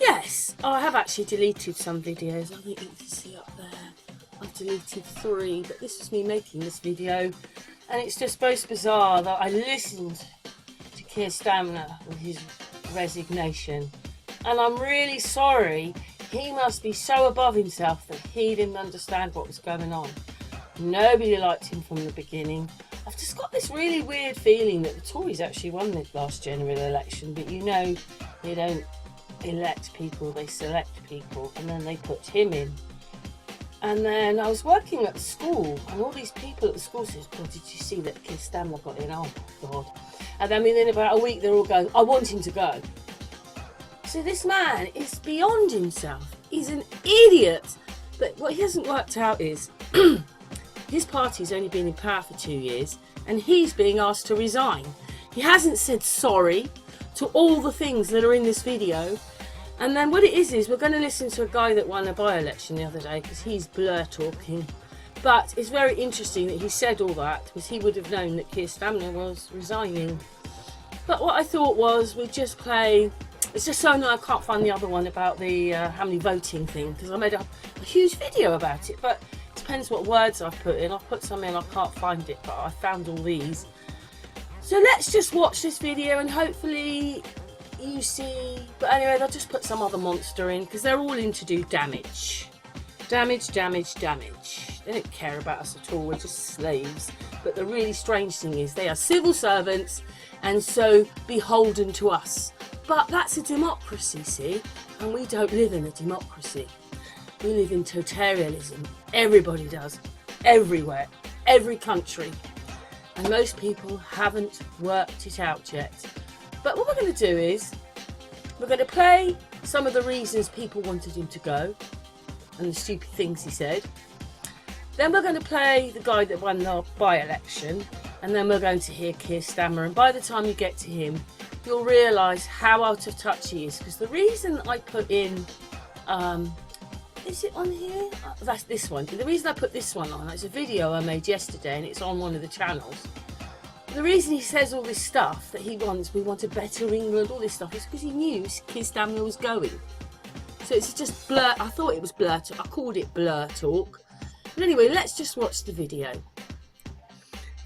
Yes, I have actually deleted some videos. I think you can see up there. I've deleted 3, but this was me making this video. And it's just most bizarre that I listened to Keir Starmer with his resignation. And I'm really sorry. He must be so above himself that he didn't understand what was going on. Nobody liked him from the beginning. I've just got this really weird feeling that the Tories actually won the last general election, but you know, they don't elect people, they select people, and then they put him in. And then I was working at the school, and all these people at the school said, "Oh, did you see that Keir Starmer got in? Oh my God." And then within about a week, they're all going, "I want him to go." So this man is beyond himself. He's an idiot. But what he hasn't worked out is his party's only been in power for 2 years, and he's being asked to resign. He hasn't said sorry to all the things that are in this video. And then what it is we're going to listen to a guy that won a by-election the other day, because he's blur talking. But it's very interesting that he said all that, because he would have known that Keir Starmer was resigning. But what I thought was we'd just play, it's just so annoying I can't find the other one about the how many voting thing, because I made a huge video about it, but it depends what words I've put in. I've put some in, I can't find it, but I found all these. So let's just watch this video and hopefully you see. But anyway, they'll just put some other monster in, because they're all in to do damage. Damage, damage, damage. They don't care about us at all, we're just slaves. But the really strange thing is they are civil servants and so beholden to us. But that's a democracy, see? And we don't live in a democracy. We live in totalitarianism. Everybody does. Everywhere. Every country. And most people haven't worked it out yet. But what we're going to do is we're going to play some of the reasons people wanted him to go and the stupid things he said. Then we're going to play the guy that won the by-election, and then we're going to hear Keir Starmer. And by the time you get to him, you'll realise how out of touch he is. Because the reason I put in, is it on here? That's this one. The reason I put this one on, it's a video I made yesterday, and it's on one of the channels. The reason he says all this stuff that he wants, we want a better England, all this stuff, is because he knew Keir Starmer was going. So it's just blur. I thought it was blur talk. I called it blur talk. But anyway, let's just watch the video.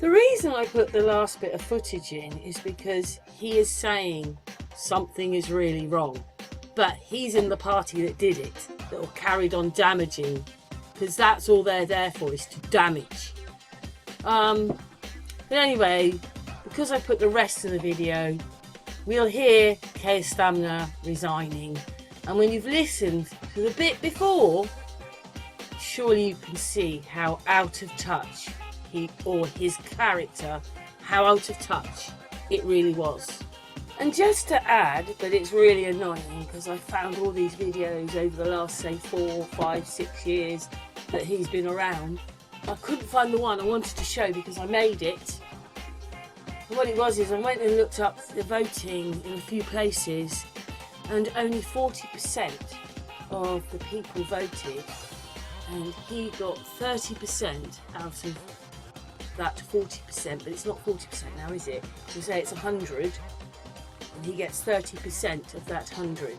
The reason I put the last bit of footage in is because he is saying something is really wrong. But he's in the party that did it, that carried on damaging, because that's all they're there for, is to damage. But anyway, because I put the rest of the video, we'll hear Keir Starmer resigning. And when you've listened to the bit before, surely you can see how out of touch he, or his character, how out of touch it really was. And just to add, but it's really annoying because I found all these videos over the last, say, 4, 5, 6 years that he's been around. I couldn't find the one I wanted to show because I made it. And what it was is I went and looked up the voting in a few places, and only 40% of the people voted, and he got 30% out of that 40%, but it's not 40% now, is it? We say it's 100, and he gets 30% of that 100.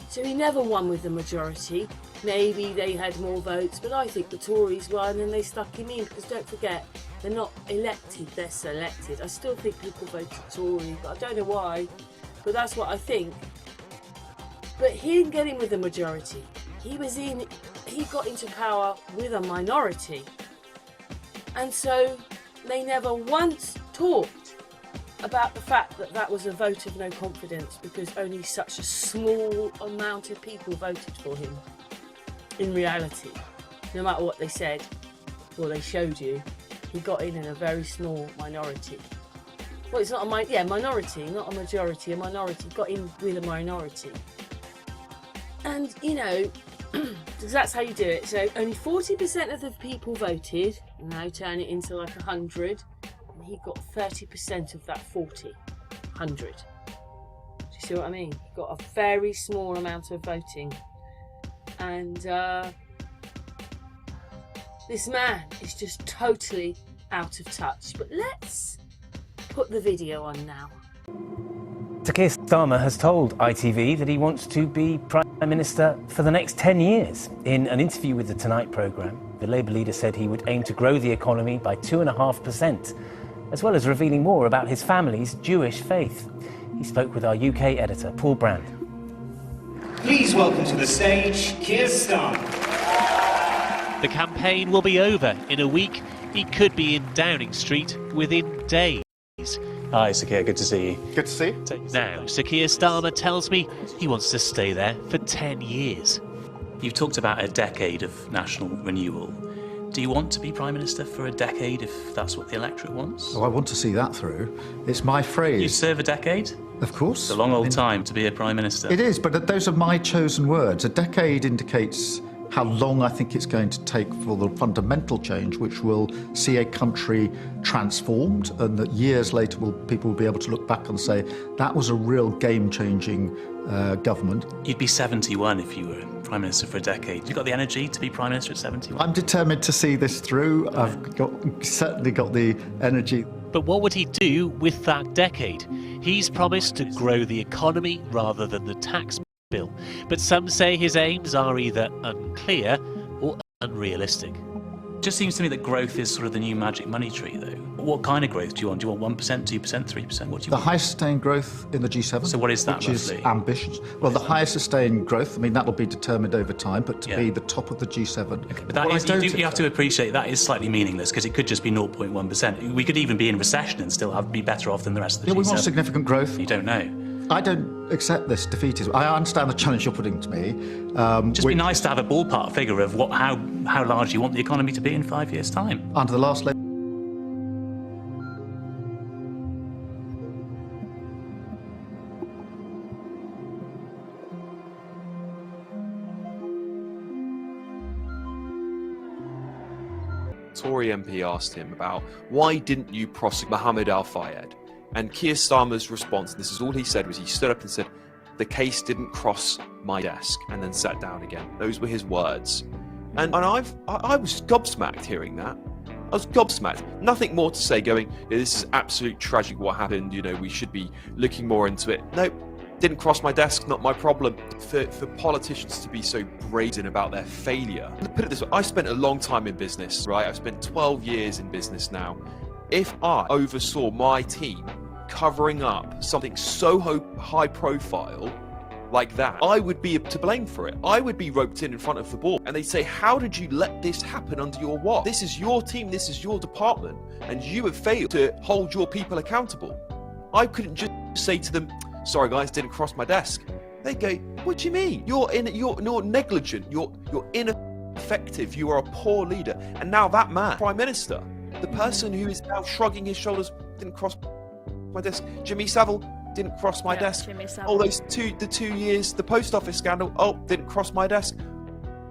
So he never won with the majority. Maybe they had more votes, but I think the Tories won and they stuck him in, because don't forget, they're not elected, they're selected. I still think people voted Tory, but I don't know why, but that's what I think. But he didn't get in with the majority. He got into power with a minority. And so they never once talked about the fact that that was a vote of no confidence, because only such a small amount of people voted for him. In reality, no matter what they said or they showed you, he got in a very small minority. Well, it's not a minority, not a majority, a minority. Got in with a minority. And, you know, because that's how you do it. So only 40% of the people voted, and now turn it into like 100, and he got 30% of that 40, 100. Do you see what I mean? He got a very small amount of voting. And this man is just totally out of touch. But let's put the video on now. So Keir Starmer has told ITV that he wants to be Prime Minister for the next 10 years. In an interview with the Tonight programme, the Labour leader said he would aim to grow the economy by 2.5%, as well as revealing more about his family's Jewish faith. He spoke with our UK editor, Paul Brand. Please welcome to the stage, Keir Starmer. The campaign will be over in a week. He could be in Downing Street within days. Hi, Sir Keir, good to see you. Good to see you. Now, Sir Keir Starmer tells me he wants to stay there for 10 years. You've talked about a decade of national renewal. Do you want to be Prime Minister for a decade if that's what the electorate wants? Oh, I want to see that through. It's my phrase. You serve a decade? Of course. It's a long old time to be a Prime Minister. It is, but those are my chosen words. A decade indicates how long I think it's going to take for the fundamental change, which will see a country transformed, and that years later people will be able to look back and say, that was a real game-changing government. You'd be 71 if you were Prime Minister for a decade. You got the energy to be Prime Minister at 71? I'm determined to see this through. I've certainly got the energy. But what would he do with that decade? He's promised to grow the economy rather than the tax bill. But some say his aims are either unclear or unrealistic. It just seems to me that growth is sort of the new magic money tree, though. What kind of growth do you want? Do you want 1%, 2%, 3%? What do you want? The highest sustained growth in the G7. So what is that, which roughly? is ambitious. Well, the highest sustained growth, I mean, that will be determined over time, but to be the top of the G7. Okay, but that is, you have to appreciate that is slightly meaningless, because it could just be 0.1%. We could even be in recession and still be better off than the rest of the G7. We want significant growth. You don't know. I don't accept this defeatism. I understand the challenge you're putting to me. Just be nice to have a ballpark figure of how large you want the economy to be in 5 years' time. Under the last Labour. Tory MP asked him about why didn't you prosecute Mohammed Al-Fayed? And Keir Starmer's response, this is all he said, was he stood up and said, the case didn't cross my desk, and then sat down again. Those were his words. And I was gobsmacked hearing that. I was gobsmacked. Nothing more to say going, this is absolute tragic what happened, we should be looking more into it. Nope. Didn't cross my desk, not my problem. For politicians to be so brazen about their failure. Put it this way, I spent a long time in business, right? I've spent 12 years in business now. If I oversaw my team covering up something so high profile like that, I would be to blame for it. I would be roped in front of the board, and they'd say, how did you let this happen under your watch? This is your team, this is your department, and you have failed to hold your people accountable. I couldn't just say to them, sorry guys, didn't cross my desk. They go, what do you mean? You're negligent, you're ineffective, you are a poor leader. And now that man, Prime Minister, the person who is now shrugging his shoulders, didn't cross my desk. Jimmy Savile didn't cross my desk. Oh, the 2 years, the post office scandal, oh, didn't cross my desk.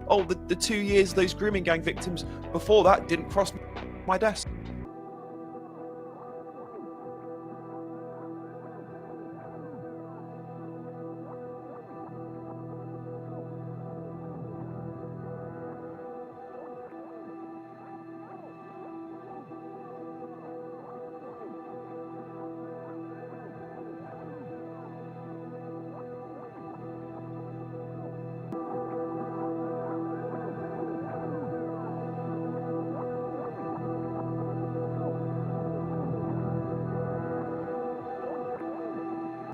Oh, the 2 years, those grooming gang victims before that didn't cross my desk.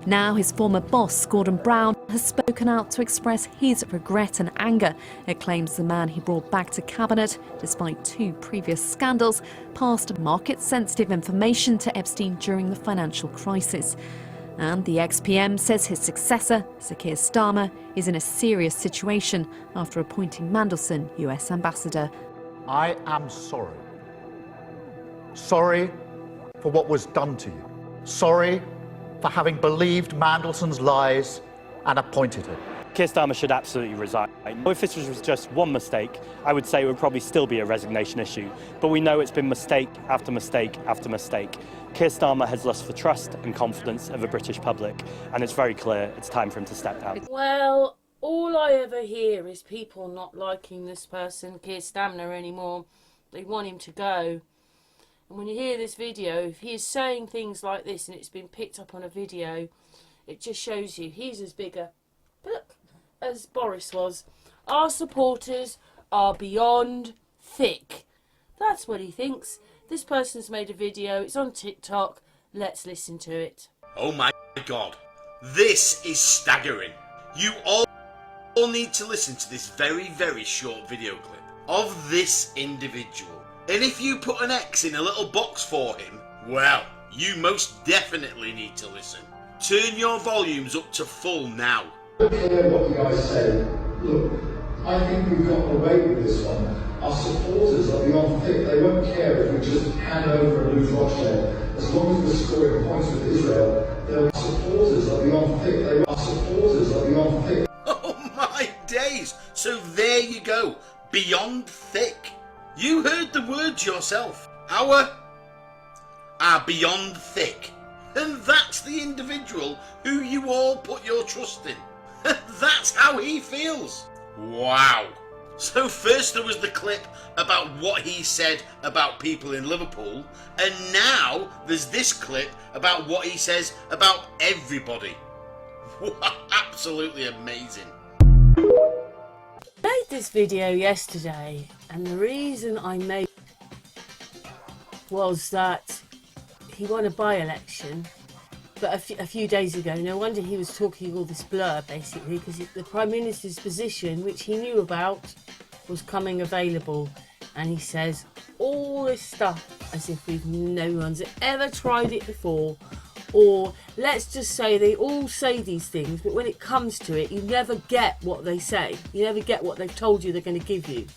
Now his former boss, Gordon Brown, has spoken out to express his regret and anger. It claims the man he brought back to cabinet, despite 2 previous scandals, passed market-sensitive information to Epstein during the financial crisis. And the ex-PM says his successor, Sir Keir Starmer, is in a serious situation after appointing Mandelson US ambassador. I am sorry. Sorry for what was done to you. Sorry for having believed Mandelson's lies and appointed him. Keir Starmer should absolutely resign. If this was just one mistake, I would say it would probably still be a resignation issue. But we know it's been mistake after mistake after mistake. Keir Starmer has lost the trust and confidence of the British public, and it's very clear it's time for him to step down. Well, all I ever hear is people not liking this person, Keir Starmer, anymore. They want him to go. And when you hear this video, if he is saying things like this and it's been picked up on a video, It just shows you he's as big a look as Boris was. Our supporters are beyond thick. That's what he thinks. This person's made a video. It's on TikTok. Let's listen to it. Oh my God. This is staggering. You all need to listen to this very, very short video clip of this individual. And if you put an X in a little box for him, well, you most definitely need to listen. Turn your volumes up to full now. I don't care what you guys say. Look, I think we've got away with this one. Our supporters are beyond thick. They won't care if we just hand over and lose Rochdale. As long as we're scoring points with Israel, their supporters are beyond thick. Our supporters are beyond thick. Oh my days! So there you go. Beyond thick. You heard the words yourself. Our are beyond thick. And that's the individual who you all put your trust in. That's how he feels. Wow. So first there was the clip about what he said about people in Liverpool, and now there's this clip about what he says about everybody. Absolutely amazing. I made this video yesterday, and the reason I made it was that he won a by-election, but a few days ago. No wonder he was talking all this blur, basically, because the Prime Minister's position, which he knew about, was coming available, and he says all this stuff as if no one's ever tried it before, or let's just say they all say these things, but when it comes to it, you never get what they say. You never get what they've told you they're going to give you.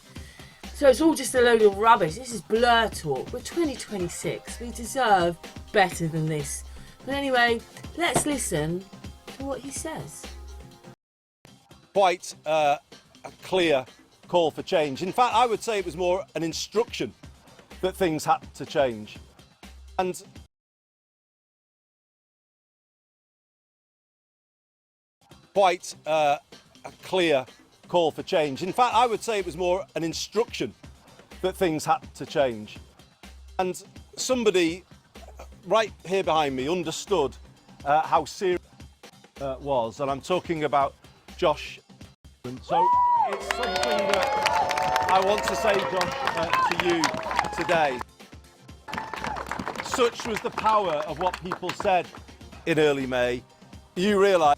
So it's all just a load of rubbish. This is blur talk. We're 2026. We deserve better than this. But anyway, let's listen to what he says. Quite a clear call for change. In fact, I would say it was more an instruction that things had to change. And quite a clear call for change. In fact, I would say it was more an instruction that things had to change. And somebody right here behind me understood how serious it was, and I'm talking about Josh. So it's something that I want to say, Josh, to you today. Such was the power of what people said in early May. You realise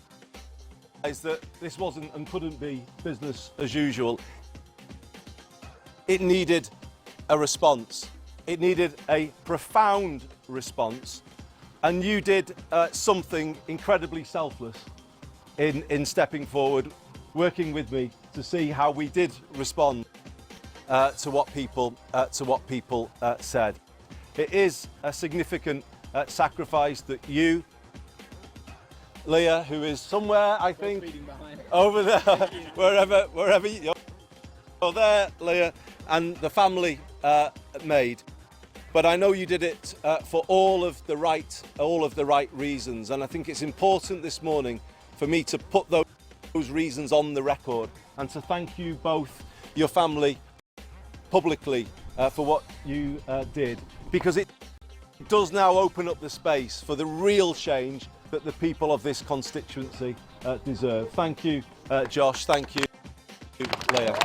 that this wasn't and couldn't be business as usual. It needed a response. It needed a profound response, and you did something incredibly selfless in stepping forward, working with me to see how we did respond to what people said. It is a significant sacrifice that you, Leah, who is somewhere, I think, over there, wherever you're there, Leah, and the family made. But I know you did it for all of the right reasons, and I think it's important this morning for me to put those reasons on the record and to thank you both, your family, publicly for what you did, because it does now open up the space for the real change that the people of this constituency deserve. Thank you, Josh. Thank you, Leah.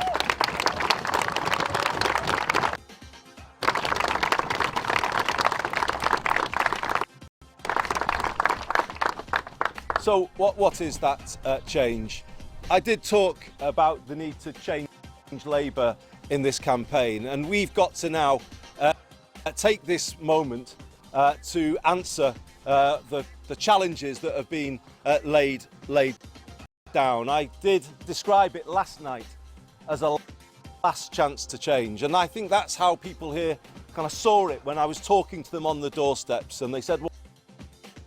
So what is that change? I did talk about the need to change Labour in this campaign, and we've got to now take this moment to answer the challenges that have been laid down. I did describe it last night as a last chance to change, and I think that's how people here kind of saw it when I was talking to them on the doorsteps, and they said,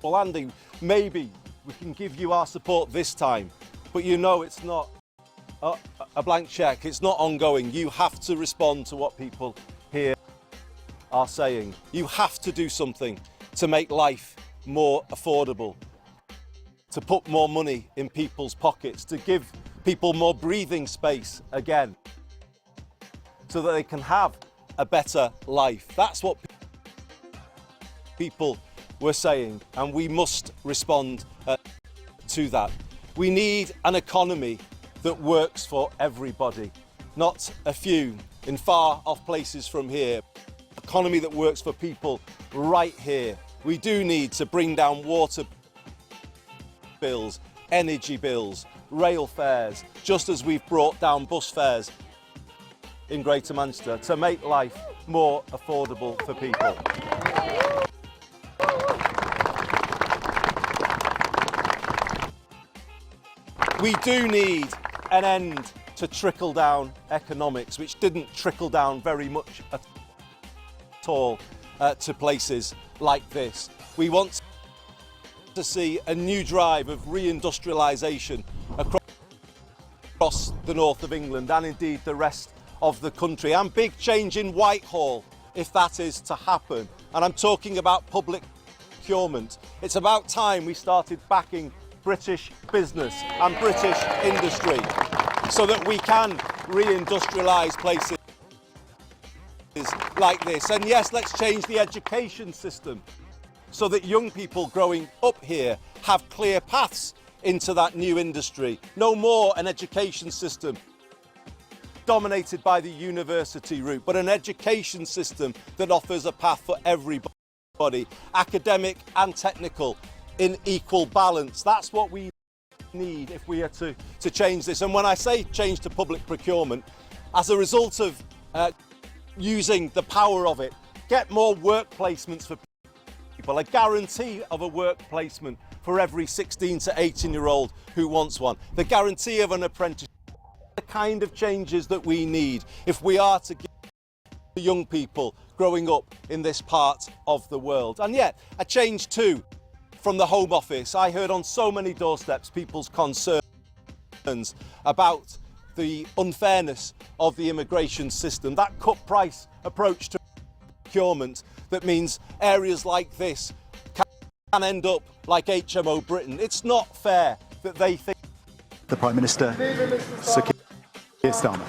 well Andy, maybe we can give you our support this time, but you know it's not a blank cheque, it's not ongoing. You have to respond to what people here are saying. You have to do something to make life more affordable, to put more money in people's pockets, to give people more breathing space again, so that they can have a better life. That's what people were saying, and we must respond to that. We need an economy that works for everybody, not a few in far off places from here. An economy that works for people right here. We do need to bring down water bills, energy bills, rail fares, just as we've brought down bus fares in Greater Manchester to make life more affordable for people. We do need an end to trickle-down economics, which didn't trickle down very much at all to places like this. We want to see a new drive of reindustrialisation across the north of England and indeed the rest of the country, and big change in Whitehall if that is to happen. And I'm talking about public procurement. It's about time we started backing British business and British industry so that we can reindustrialise places like this. And yes, let's change the education system so that young people growing up here have clear paths into that new industry. No more an education system dominated by the university route, but an education system that offers a path for everybody, academic and technical, in equal balance. That's what we need if we are to change this. And when I say change to public procurement, as a result of using the power of it, get more work placements for people, a guarantee of a work placement for every 16 to 18-year-old who wants one, the guarantee of an apprenticeship, the kind of changes that we need if we are to give young people growing up in this part of the world. And yet, a change too from the Home Office. I heard on so many doorsteps people's concerns about the unfairness of the immigration system, that cut price approach to procurement that means areas like this can end up like HMO Britain. It's not fair that they think. The Prime Minister, Sir Keir Starmer.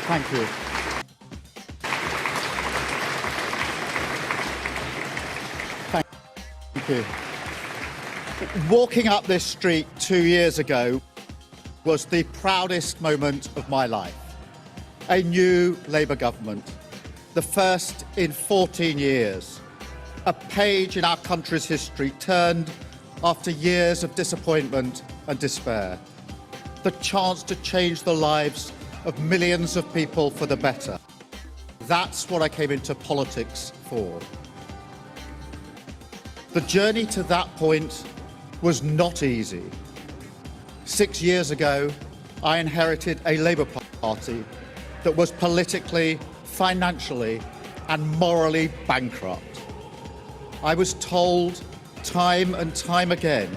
Thank you. Thank you. Walking up this street 2 years ago was the proudest moment of my life. A new Labour government, the first in 14 years. A page in our country's history turned after years of disappointment and despair. The chance to change the lives of millions of people for the better. That's what I came into politics for. The journey to that point was not easy. 6 years ago, I inherited a Labour Party that was politically, financially, and morally bankrupt. I was told time and time again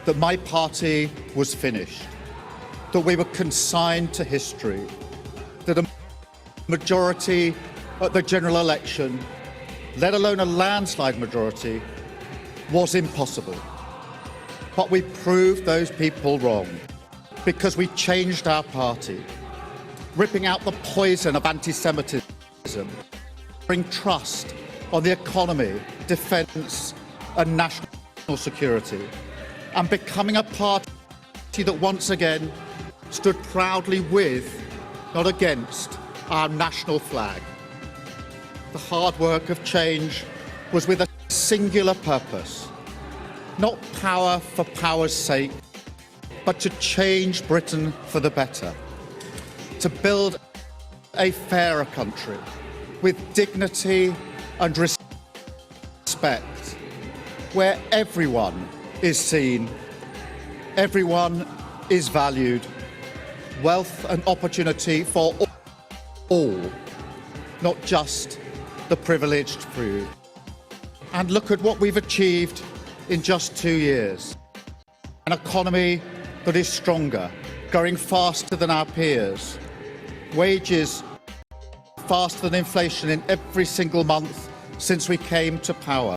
that my party was finished, that we were consigned to history, that a majority at the general election, let alone a landslide majority, was impossible. But we proved those people wrong because we changed our party, ripping out the poison of anti-Semitism, bring trust on the economy, defence and national security, and becoming a party that once again stood proudly with, not against, our national flag. The hard work of change was with a singular purpose, not power for power's sake, but to change Britain for the better, to build a fairer country with dignity and respect, where everyone is seen, everyone is valued, wealth and opportunity for all, not just the privileged few. And look at what we've achieved in just 2 years. An economy that is stronger, growing faster than our peers, wages faster than inflation in every single month since we came to power.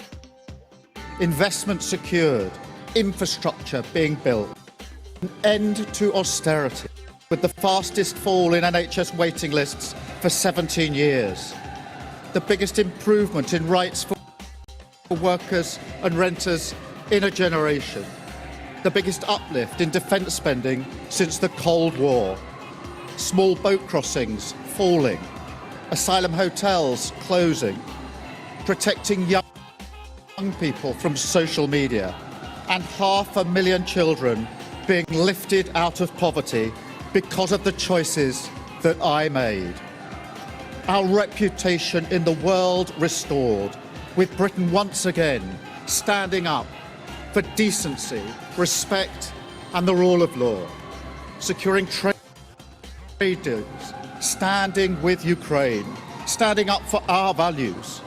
Investment secured, infrastructure being built, an end to austerity, with the fastest fall in NHS waiting lists for 17 years, the biggest improvement in rights for workers and renters in a generation, the biggest uplift in defence spending since the Cold War, small boat crossings falling, asylum hotels closing, protecting young people from social media, and 500,000 children being lifted out of poverty because of the choices that I made. Our reputation in the world restored, with Britain once again standing up for decency, respect and the rule of law, securing trade deals, standing with Ukraine, standing up for our values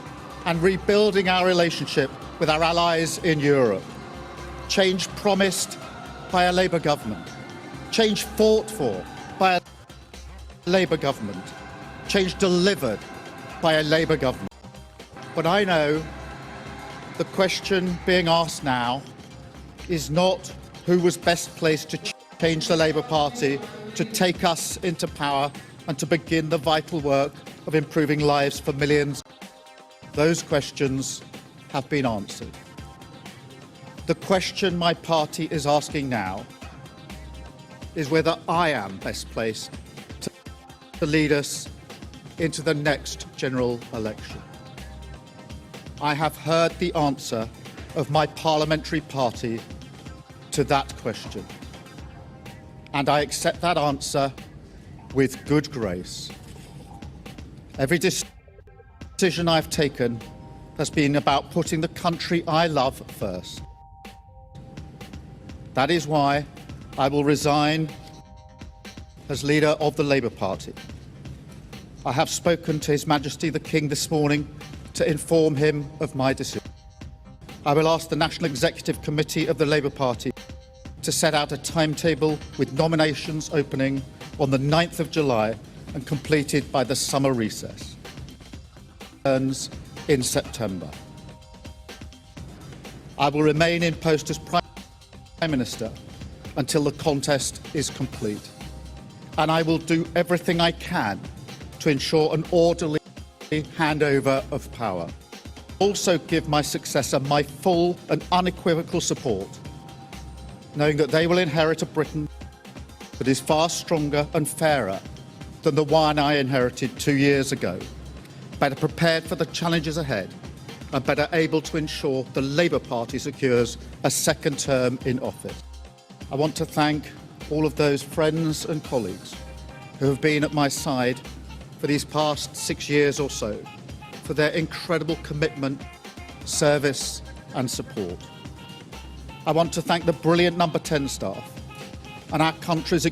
and rebuilding our relationship with our allies in Europe. Change promised by a Labour government, change fought for by a Labour government, change delivered by a Labour government. But I know the question being asked now is not who was best placed to change the Labour Party, to take us into power and to begin the vital work of improving lives for millions. Those questions have been answered. The question my party is asking now is whether I am best placed to lead us into the next general election. I have heard the answer of my parliamentary party to that question, and I accept that answer with good grace. Every decision I've taken has been about putting the country I love first. That is why I will resign as leader of the Labour Party. I have spoken to His Majesty the King this morning to inform him of my decision. I will ask the National Executive Committee of the Labour Party to set out a timetable with nominations opening on the 9th of July and completed by the summer recess. Turns in September. I will remain in post as Prime Minister until the contest is complete, and I will do everything I can to ensure an orderly handover of power. Also give my successor my full and unequivocal support, knowing that they will inherit a Britain that is far stronger and fairer than the one I inherited 2 years ago, better prepared for the challenges ahead and better able to ensure the Labour Party secures a second term in office. I want to thank all of those friends and colleagues who have been at my side for these past 6 years or so, for their incredible commitment, service and support. I want to thank the brilliant Number 10 staff and our country's